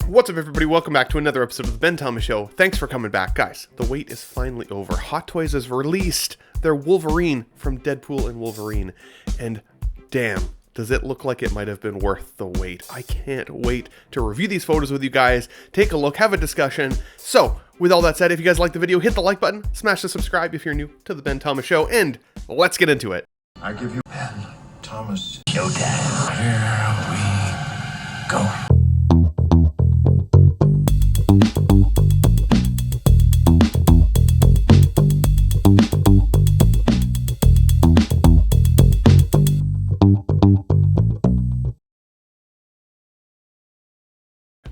What's up, everybody? Welcome back to another episode of the Ben Thomas Show. Thanks for coming back. Guys, the wait is finally over. Hot Toys has released their Wolverine from Deadpool and Wolverine. And damn, does it look like it might have been worth the wait. I can't wait to review these photos with you guys, take a look, have a discussion. So, with all that said, if you guys like the video, hit the like button, smash the subscribe if you're new to the Ben Thomas Show, and let's get into it. I give you Ben Thomas Showtime. Here we go.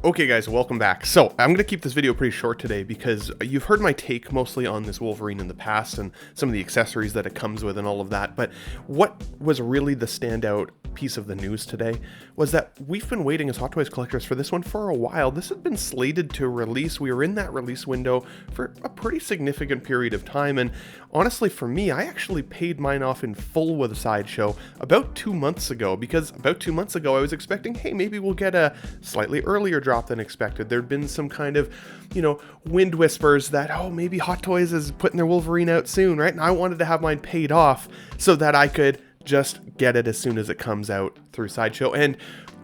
Okay guys, welcome back. So, I'm going to keep this video pretty short today because you've heard my take mostly on this Wolverine in the past and some of the accessories that it comes with and all of that, but what was really the standout piece of the news today was that we've been waiting as Hot Toys collectors for this one for a while. This had been slated to release. We were in that release window for a pretty significant period of time, and honestly for me, I actually paid mine off in full with a Sideshow about 2 months ago, because about 2 months ago I was expecting, hey, maybe we'll get a slightly earlier drop than expected. There'd been some kind of, wind whispers that, oh, maybe Hot Toys is putting their Wolverine out soon, right? And I wanted to have mine paid off so that I could just get it as soon as it comes out through Sideshow. And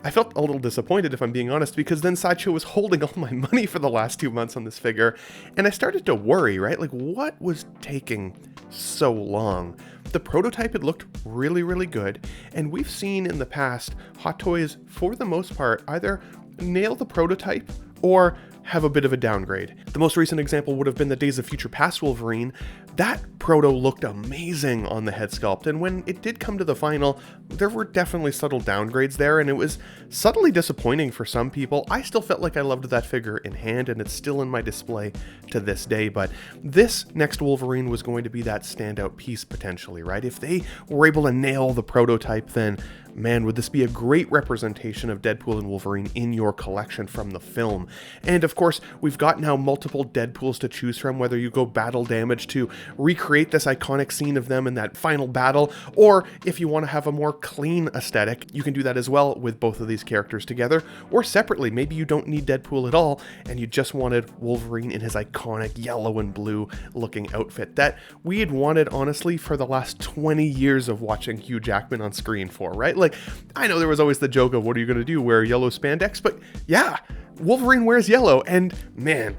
I felt a little disappointed, if I'm being honest, because then Sideshow was holding all my money for the last 2 months on this figure, and I started to worry, right? Like, what was taking so long? The prototype had looked really, really good, and we've seen in the past Hot Toys, for the most part, either nail the prototype or have a bit of a downgrade. The most recent example would have been the Days of Future Past Wolverine. That proto looked amazing on the head sculpt, and when it did come to the final, there were definitely subtle downgrades there, and it was subtly disappointing for some people. I still felt like I loved that figure in hand, and it's still in my display to this day, but this next Wolverine was going to be that standout piece potentially, right? If they were able to nail the prototype, then man, would this be a great representation of Deadpool and Wolverine in your collection from the film. And of course, we've got now multiple Deadpools to choose from, whether you go battle damage to recreate this iconic scene of them in that final battle, or if you want to have a more clean aesthetic, you can do that as well with both of these characters together, or separately. Maybe you don't need Deadpool at all, and you just wanted Wolverine in his iconic yellow and blue looking outfit that we had wanted, honestly, for the last 20 years of watching Hugh Jackman on screen for, right? Like, I know there was always the joke of, what are you going to do, wear yellow spandex? But yeah, Wolverine wears yellow, and man,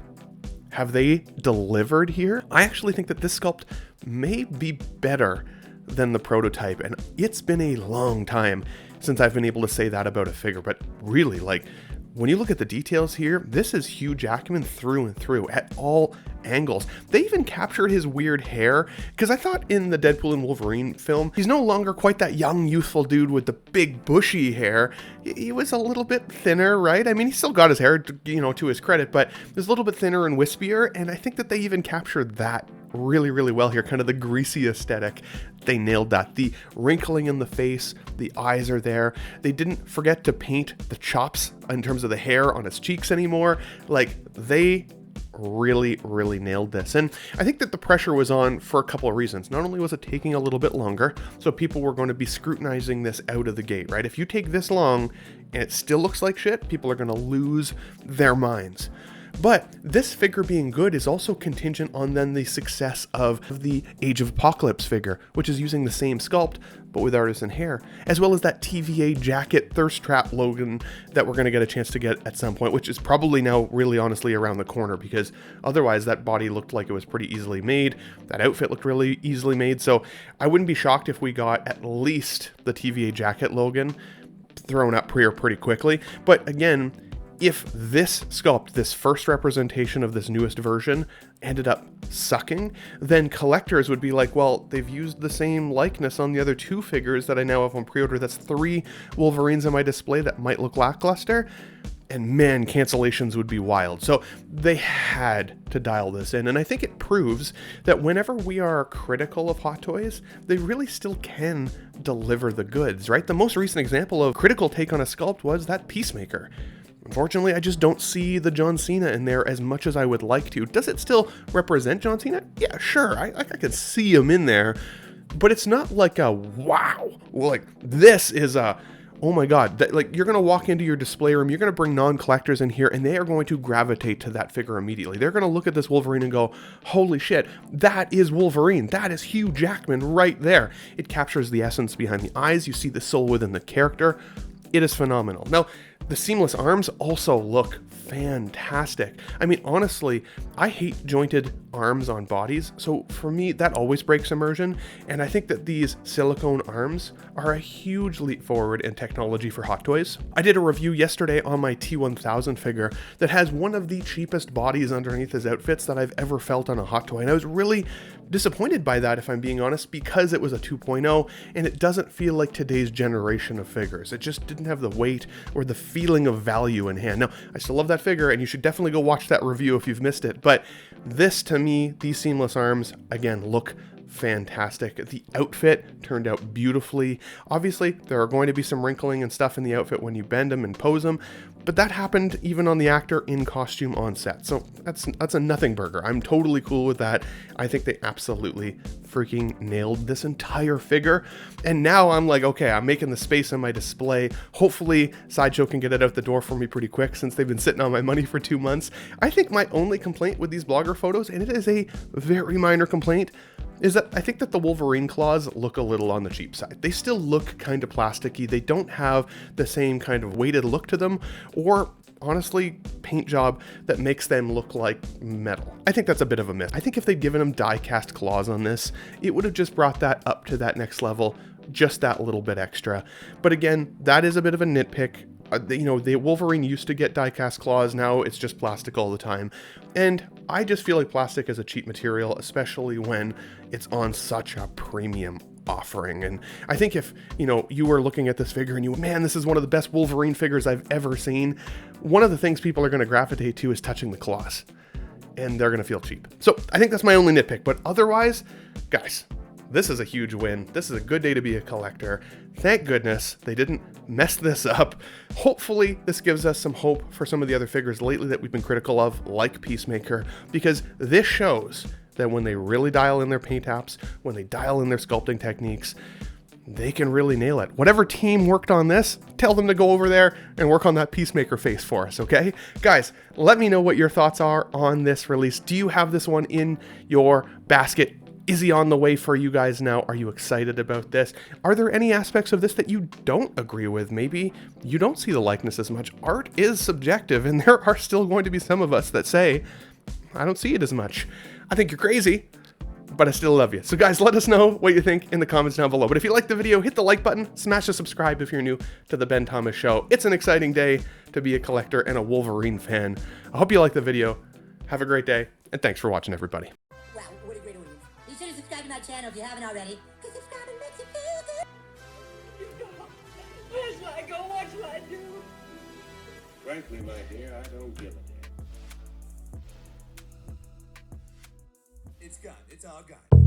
have they delivered here? I actually think that this sculpt may be better than the prototype, and it's been a long time since I've been able to say that about a figure, but really, like, when you look at the details here, this is Hugh Jackman through and through at all angles. They even captured his weird hair, because I thought in the Deadpool and Wolverine film, he's no longer quite that young, youthful dude with the big bushy hair. He was a little bit thinner, right? I mean, he still got his hair, to his credit, but it was a little bit thinner and wispier, and I think that they even captured that really, really well here, kind of the greasy aesthetic. They nailed that. The wrinkling in the face, the eyes are there. They didn't forget to paint the chops in terms of the hair on his cheeks anymore. Like, they really, really nailed this. And I think that the pressure was on for a couple of reasons. Not only was it taking a little bit longer, so people were going to be scrutinizing this out of the gate, right? If you take this long and it still looks like shit, people are going to lose their minds. But this figure being good is also contingent on then the success of the Age of Apocalypse figure, which is using the same sculpt, but with artisan hair, as well as that TVA jacket thirst trap Logan that we're going to get a chance to get at some point, which is probably now really honestly around the corner, because otherwise that body looked like it was pretty easily made. That outfit looked really easily made, so I wouldn't be shocked if we got at least the TVA jacket Logan thrown up here pretty quickly. But again, if this sculpt, this first representation of this newest version, ended up sucking, then collectors would be like, well, they've used the same likeness on the other two figures that I now have on pre-order. That's 3 Wolverines in my display that might look lackluster. And man, cancellations would be wild. So they had to dial this in. And I think it proves that whenever we are critical of Hot Toys, they really still can deliver the goods, right? The most recent example of critical take on a sculpt was that Peacemaker. Unfortunately, I just don't see the John Cena in there as much as I would like to. Does it still represent John Cena? Yeah, sure. I could see him in there, but it's not like a wow. Like, this is a oh my God, like you're going to walk into your display room, you're going to bring non-collectors in here, and they are going to gravitate to that figure immediately. They're going to look at this Wolverine and go, holy shit, that is Wolverine. That is Hugh Jackman right there. It captures the essence behind the eyes. You see the soul within the character. It is phenomenal. Now, the seamless arms also look fantastic. I mean, honestly, I hate jointed arms on bodies, so for me, that always breaks immersion, and I think that these silicone arms are a huge leap forward in technology for Hot Toys. I did a review yesterday on my T1000 figure that has one of the cheapest bodies underneath his outfits that I've ever felt on a Hot Toy, and I was really disappointed by that, if I'm being honest, because it was a 2.0 and it doesn't feel like today's generation of figures. It just didn't have the weight or the feeling of value in hand. Now, I still love that figure, and you should definitely go watch that review if you've missed it, but this, to me, these seamless arms, again, look fantastic. The outfit turned out beautifully. Obviously, there are going to be some wrinkling and stuff in the outfit when you bend them and pose them, but that happened even on the actor in costume on set. So that's a nothing burger. I'm totally cool with that. I think they absolutely freaking nailed this entire figure. And now I'm like, okay, I'm making the space on my display. Hopefully Sideshow can get it out the door for me pretty quick since they've been sitting on my money for 2 months. I think my only complaint with these blogger photos, and it is a very minor complaint, is that I think that the Wolverine claws look a little on the cheap side. They still look kind of plasticky. They don't have the same kind of weighted look to them, or honestly, paint job that makes them look like metal. I think that's a bit of a miss. I think if they'd given them die cast claws on this, it would have just brought that up to that next level, just that little bit extra. But again, that is a bit of a nitpick. You know, the Wolverine used to get die-cast claws, now it's just plastic all the time. And I just feel like plastic is a cheap material, especially when it's on such a premium offering. And I think if, you know, you were looking at this figure and you, man, this is one of the best Wolverine figures I've ever seen, one of the things people are going to gravitate to is touching the claws. And they're going to feel cheap. So I think that's my only nitpick. But otherwise, guys, this is a huge win. This is a good day to be a collector. Thank goodness they didn't mess this up. Hopefully this gives us some hope for some of the other figures lately that we've been critical of, like Peacemaker, because this shows that when they really dial in their paint apps, when they dial in their sculpting techniques, they can really nail it. Whatever team worked on this, tell them to go over there and work on that Peacemaker face for us, okay? Guys, let me know what your thoughts are on this release. Do you have this one in your basket? Is he on the way for you guys now? Are you excited about this? Are there any aspects of this that you don't agree with? Maybe you don't see the likeness as much. Art is subjective, and there are still going to be some of us that say, I don't see it as much. I think you're crazy, but I still love you. So guys, let us know what you think in the comments down below. But if you like the video, hit the like button, smash the subscribe if you're new to the Ben Thomas Show. It's an exciting day to be a collector and a Wolverine fan. I hope you like the video. Have a great day, and thanks for watching, everybody. Wow, what a great audience. Be sure to subscribe to my channel if you haven't already. Because subscribing makes you feel good. Where shall I go? What shall I do? Frankly, my dear, I don't give a damn. It's gone. It's all gone.